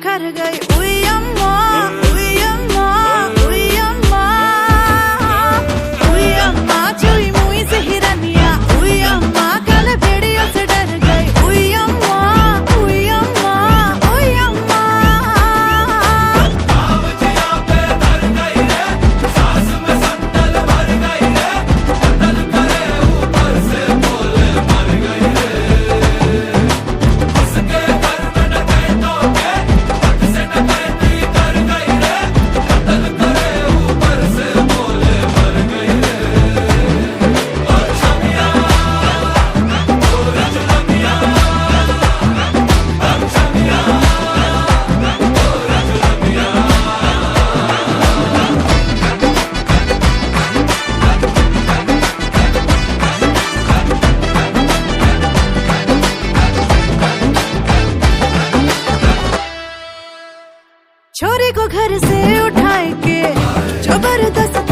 बिखर गई। उई अम्मा, उई अम्मा, उई अम्मा, उई अम्मा चुई मुई से हिरनिया। उई अम्मा कल भेड़ियों से डर गई। उई अम्मा, उई अम्मा, उई अम्मा। छोरी को घर से उठाए के जबरदस्त